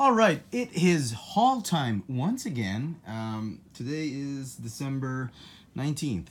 All right, it is haul time once again. Today is December 19th,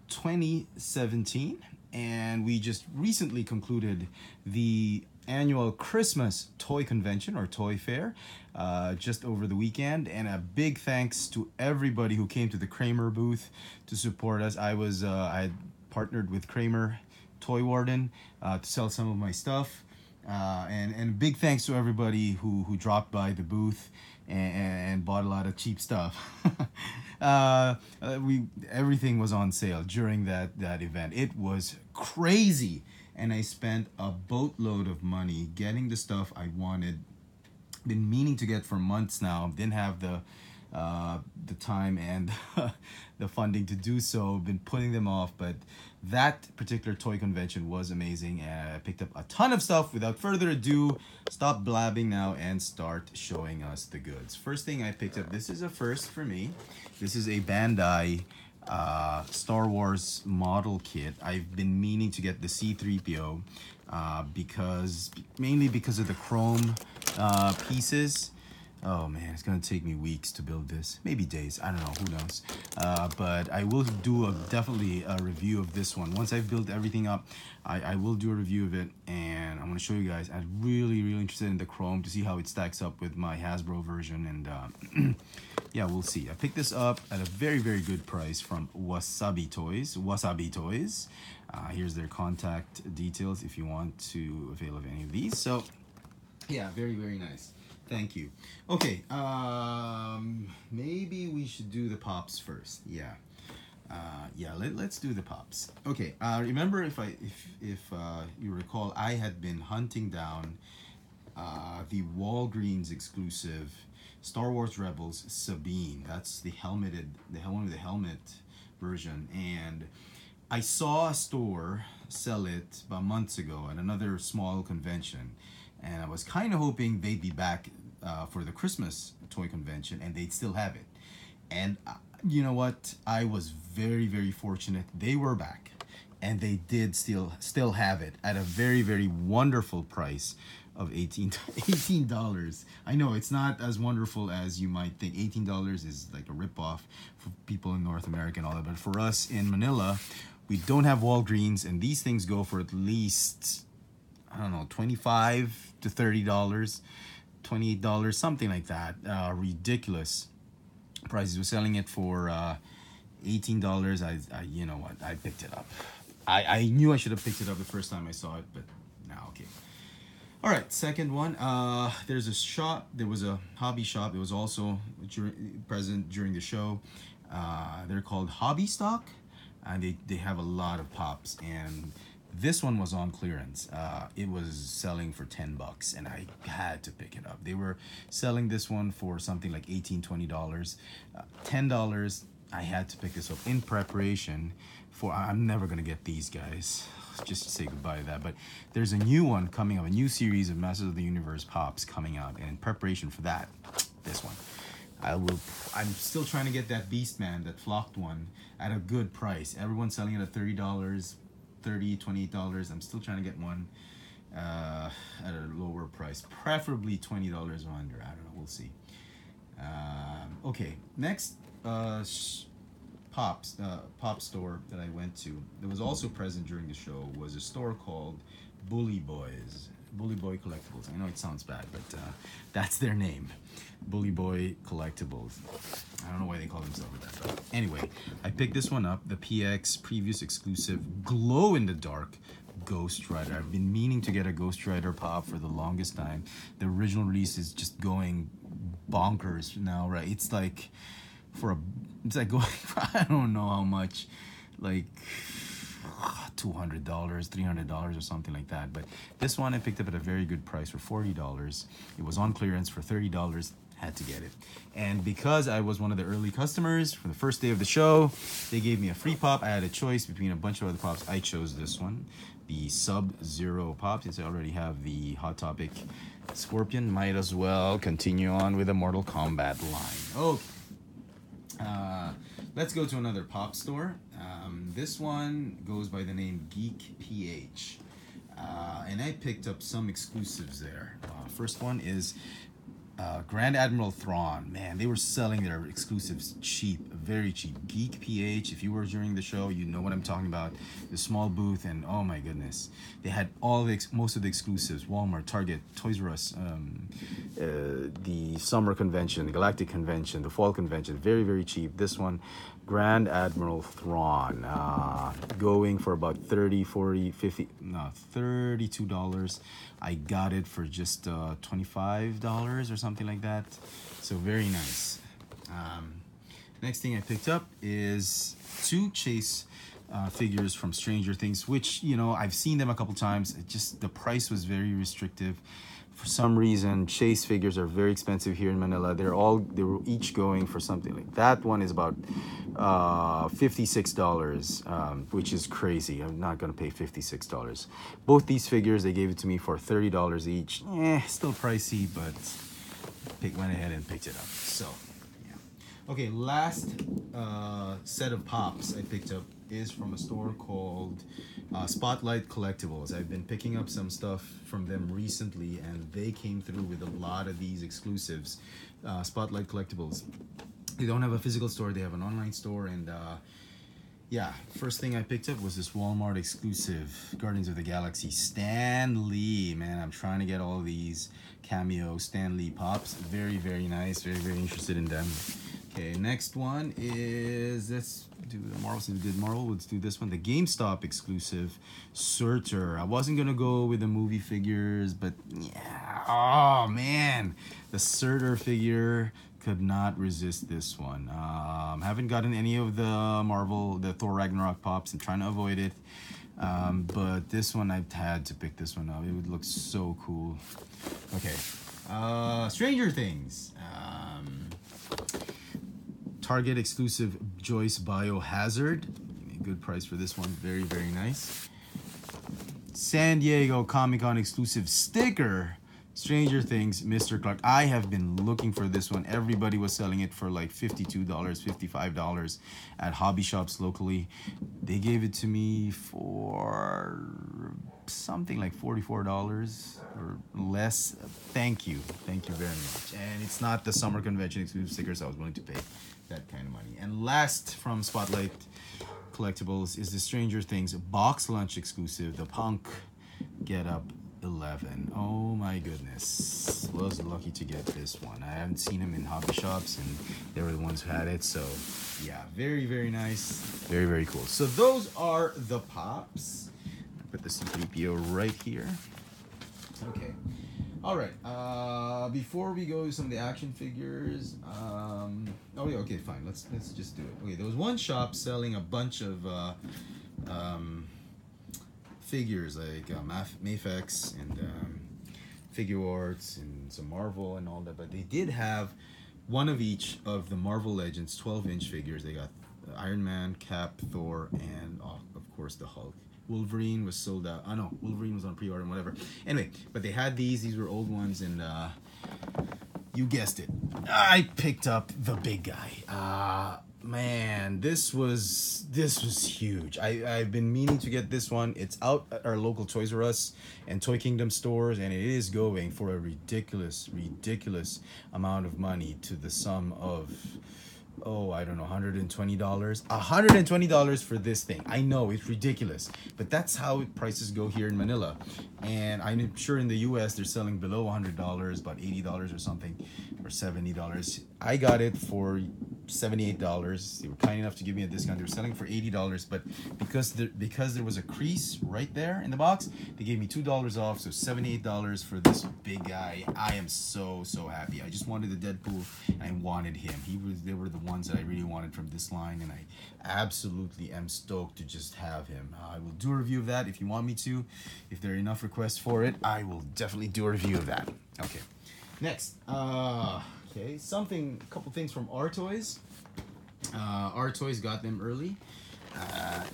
2017, and we just recently concluded the annual Christmas toy convention or toy fair just over the weekend. And a big thanks to everybody who came to the Kramer booth to support us. I had partnered with Kramer Toy Warden to sell some of my stuff. And big thanks to everybody who dropped by the booth and bought a lot of cheap stuff. Everything was on sale during that event. It was crazy, and I spent a boatload of money getting the stuff I wanted. Been meaning to get for months now. Didn't have the time and the funding to do so. Been putting them off, but that particular toy convention was amazing, and I picked up a ton of stuff. Without further ado, stop blabbing now and start showing us the goods. First thing I picked up, this is a first for me. This is a Bandai Star Wars model kit. I've been meaning to get the C-3PO mainly because of the chrome pieces. Oh man, it's gonna take me weeks to build this, maybe days, I don't know, who knows. But I will do definitely a review of this one. Once I've built everything up, I will do a review of it, and I'm gonna show you guys. I'm really interested in the chrome to see how it stacks up with my Hasbro version, and yeah, we'll see. I picked this up at a very good price from Wasabi Toys. Here's their contact details if you want to avail of any of these. So yeah, very nice. Thank you. Okay, maybe we should do the pops first. Yeah, let's do the pops. Okay, remember if you recall, I had been hunting down the Walgreens exclusive Star Wars Rebels Sabine. That's the one with the helmet version, and I saw a store sell it about months ago at another small convention. And I was kind of hoping they'd be back for the Christmas toy convention and they'd still have it. And you know what? I was very fortunate. They were back, and they did still have it at a very wonderful price of $18. I know it's not as wonderful as you might think. $18 is like a ripoff for people in North America and all that. But for us in Manila, we don't have Walgreens, and these things go for at least, I don't know, $25 to $30, $28, something like that. Ridiculous prices. We're selling it for $18. I you know what? I picked it up. I knew I should have picked it up the first time I saw it, but now okay. All right, second one. There's a shop. There was a hobby shop. It was also present during the show. They're called Hobby Stock, and they have a lot of pops, and this one was on clearance. It was selling for $10, and I had to pick it up. They were selling this one for something like $18, $20. $10, I had to pick this up in preparation for, I'm never gonna get these guys, just to say goodbye to that. But there's a new one coming up, a new series of Masters of the Universe pops coming out, and in preparation for that, this one. I'm still trying to get that Beastman, that flocked one, at a good price. Everyone's selling it at $30, $30, $28. I'm still trying to get one at a lower price, preferably $20 or under. I don't know, we'll see. Okay, next pop store that I went to that was also present during the show was a store called Bully Boy Collectibles. I know it sounds bad, but that's their name, Bully Boy Collectibles. I don't know why they call themselves that, but anyway, I picked this one up, the PX Previous Exclusive glow-in-the-dark Ghost Rider. I've been meaning to get a Ghost Rider pop for the longest time. The original release is just going bonkers now, right? It's like going for, I don't know how much, like $200, $300 or something like that. But this one I picked up at a very good price for $40. It was on clearance for $30. Had to get it. And because I was one of the early customers from the first day of the show, they gave me a free pop. I had a choice between a bunch of other pops. I chose this one, the Sub-Zero pop. Since I already have the Hot Topic Scorpion, might as well continue on with the Mortal Kombat line. Okay. Let's go to another pop store. This one goes by the name Geek PH. And I picked up some exclusives there. First one is Grand Admiral Thrawn. Man, they were selling their exclusives cheap, very cheap. Geek PH, if you were during the show, you know what I'm talking about. The small booth, and oh my goodness, they had all the most of the exclusives. Walmart, Target, Toys R Us, the summer convention, the Galactic convention, the fall convention, very, very cheap. This one, Grand Admiral Thrawn, going for about 30, 40, 50, no, $32. I got it for just $25 or something like that. So very nice. Next thing I picked up is 2 Chase figures from Stranger Things, which, you know, I've seen them a couple times. It just, the price was very restrictive. For some reason, Chase figures are very expensive here in Manila. They were each going for something like that. One is about $56, which is crazy. I'm not gonna pay $56. Both these figures, they gave it to me for $30 each. Still pricey, but went ahead and picked it up. So yeah. Okay, last set of pops I picked up is from a store called Spotlight Collectibles. I've been picking up some stuff from them recently, and they came through with a lot of these exclusives. Spotlight Collectibles. They don't have a physical store, they have an online store, and yeah, first thing I picked up was this Walmart exclusive Guardians of the Galaxy Stan Lee. Man, I'm trying to get all these cameo Stan Lee pops. Very, very nice. Very, very interested in them. Okay, next one is, let's do the Marvel. Since we did Marvel, let's do this one, the GameStop exclusive Surtur. I wasn't gonna go with the movie figures, but yeah, oh man, the Surtur figure, could not resist this one. Haven't gotten any of the Marvel, the Thor Ragnarok pops. I'm trying to avoid it. But this one, I've had to pick this one up. It would look so cool. Okay. Stranger Things. Target exclusive Joyce Biohazard. Good price for this one. Very, very nice. San Diego Comic-Con exclusive sticker. Stranger Things, Mr. Clark. I have been looking for this one. Everybody was selling it for like $52, $55 at hobby shops locally. They gave it to me for something like $44 or less. Thank you. Thank you very much. And it's not the summer convention exclusive stickers. I was willing to pay that kind of money. And last from Spotlight Collectibles is the Stranger Things box lunch exclusive, the Punk Get Up 11. Oh my goodness, was lucky to get this one. I haven't seen them in hobby shops, and they were the ones who had it. So yeah, very, very nice. Very, very cool. So those are the pops. I'll put the C3PO right here. Okay. All right. Before we go to some of the action figures, oh yeah, okay, fine. Let's just do it. Okay, there was one shop selling a bunch of figures like Mafex and Figure Arts and some Marvel and all that, but they did have one of each of the Marvel Legends 12-inch figures. They got Iron Man, Cap, Thor, and of course the Hulk. Wolverine was sold out. Oh no, Wolverine was on pre-order and whatever. Anyway, but they had these were old ones, and you guessed it, I picked up the big guy. Man, this was huge. I've been meaning to get this one. It's out at our local Toys R Us and Toy Kingdom stores, and it is going for a ridiculous amount of money, to the sum of, oh, I don't know, $120. $120 for this thing. I know it's ridiculous, but that's how prices go here in Manila. And I'm sure in the US they're selling below $100, about $80 or something, or $70. I got it for $78. They were kind enough to give me a discount. They were selling for $80, but because there was a crease right there in the box, they gave me $2 off, so $78 for this big guy. I am so happy. I just wanted the Deadpool, and I wanted him. They were the ones that I really wanted from this line, and I absolutely am stoked to just have him. I will do a review of that if you want me to. If there are enough requests for it, I will definitely do a review of that. Okay, next. Okay, a couple things from Our Toys. Our Toys got them early.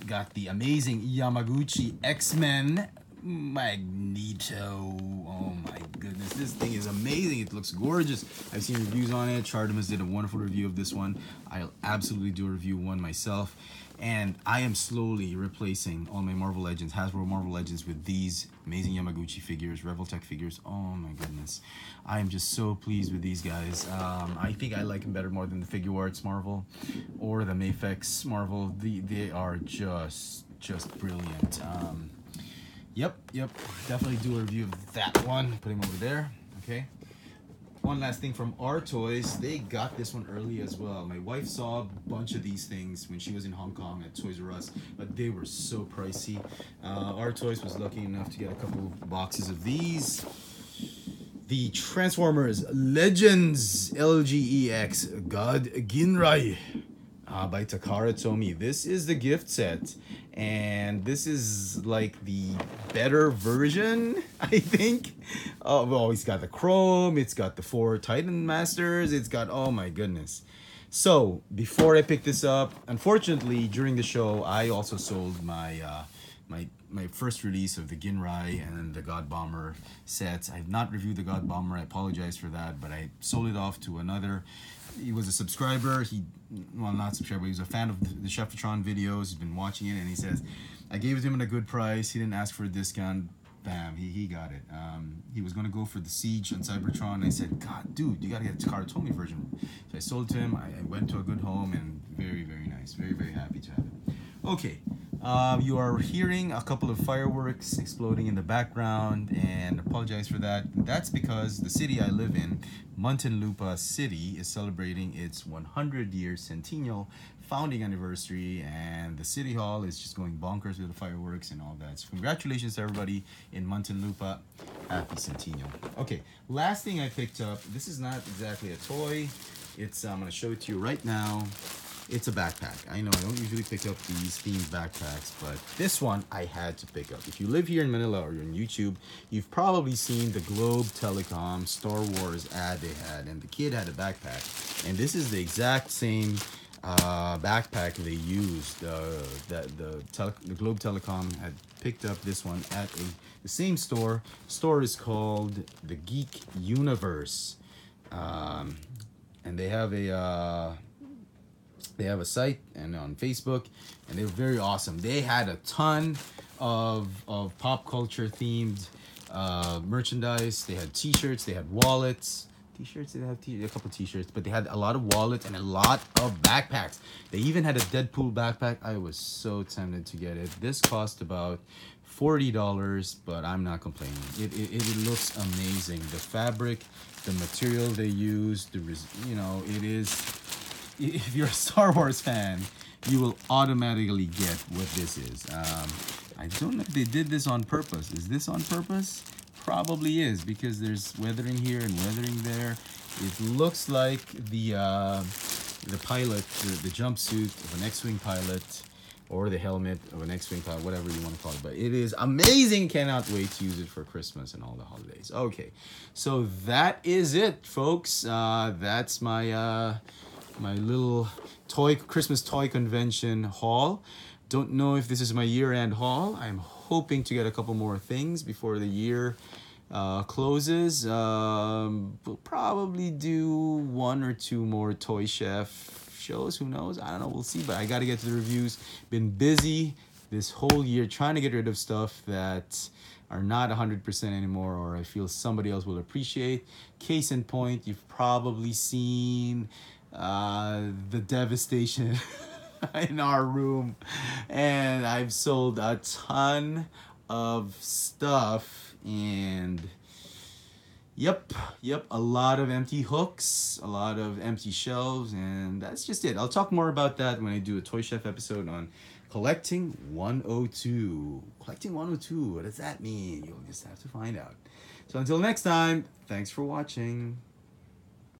Got the amazing Yamaguchi X-Men Magneto. Oh my goodness, this thing is amazing. It looks gorgeous. I've seen reviews on it. Chardamus did a wonderful review of this one. I'll absolutely do a review one myself. And I am slowly replacing all my Marvel Legends, Hasbro Marvel Legends, with these amazing Yamaguchi figures, Revoltech figures. Oh my goodness. I am just so pleased with these guys. I think I like them better more than the Figure Arts Marvel or the Mafex Marvel. They are just brilliant. Yep, definitely do a review of that one. Put him over there, okay? One last thing from Our Toys. They got this one early as well. My wife saw a bunch of these things when she was in Hong Kong at Toys R Us, but they were so pricey. Our Toys was lucky enough to get a couple boxes of these. The Transformers Legends LGEX God Ginrai by Takara Tomy. This is the gift set, and this is like the better version, I think. Oh, it's got the chrome, it's got the 4 Titan Masters, it's got, oh my goodness. So before I picked this up, unfortunately during the show I also sold my my first release of the Ginrai and the God Bomber sets. I've not reviewed the God Bomber, I apologize for that, but I sold it off to another. He was a subscriber. Well, not subscriber, he was a fan of the Chefatron videos. He's been watching it, and he says, I gave it to him at a good price. He didn't ask for a discount. Bam, he got it. He was going to go for the Siege on Cybertron. I said, God, dude, you got to get the Takara Tomy version. So I sold it to him. I went to a good home, and very, very nice. Very, very happy to have it. Okay. You are hearing a couple of fireworks exploding in the background, and apologize for that. That's because the city I live in, Muntinlupa City, is celebrating its 100-year centennial founding anniversary, and the city hall is just going bonkers with the fireworks and all that. So congratulations to everybody in Muntinlupa. Happy centennial. Okay, last thing I picked up. This is not exactly a toy. It's I'm going to show it to you right now. It's a backpack. I know I don't usually pick up these themed backpacks, but this one I had to pick up. If you live here in Manila or you're on YouTube, you've probably seen the Globe Telecom Star Wars ad they had, and the kid had a backpack. And this is the exact same backpack they used. The Globe Telecom had picked up this one at the same store. The store is called the Geek Universe, and they have a site and on Facebook, and they were very awesome. They had a ton of pop culture themed merchandise. They had t-shirts, they had wallets. T-shirts, they have a couple t-shirts, but they had a lot of wallets and a lot of backpacks. They even had a Deadpool backpack. I was so tempted to get it. This cost about $40, but I'm not complaining. It looks amazing. The fabric, the material they used, it is. If you're a Star Wars fan, you will automatically get what this is. I don't know if they did this on purpose. Is this on purpose? Probably is, because there's weathering here and weathering there. It looks like the pilot, the jumpsuit of an X-Wing pilot, or the helmet of an X-Wing pilot, whatever you want to call it. But it is amazing. Cannot wait to use it for Christmas and all the holidays. Okay, so that is it, folks. That's my my little Christmas toy convention haul. Don't know if this is my year-end haul. I'm hoping to get a couple more things before the year closes. We'll probably do 1 or 2 more Toy Chef shows. Who knows? I don't know. We'll see. But I got to get to the reviews. Been busy this whole year trying to get rid of stuff that are not 100% anymore, or I feel somebody else will appreciate. Case in point, you've probably seen the devastation in our room, and I've sold a ton of stuff, and yep, a lot of empty hooks, a lot of empty shelves, and that's just it. I'll talk more about that when I do a Toy Chef episode on Collecting 102. Collecting 102, what does that mean? You'll just have to find out. So until next time, thanks for watching.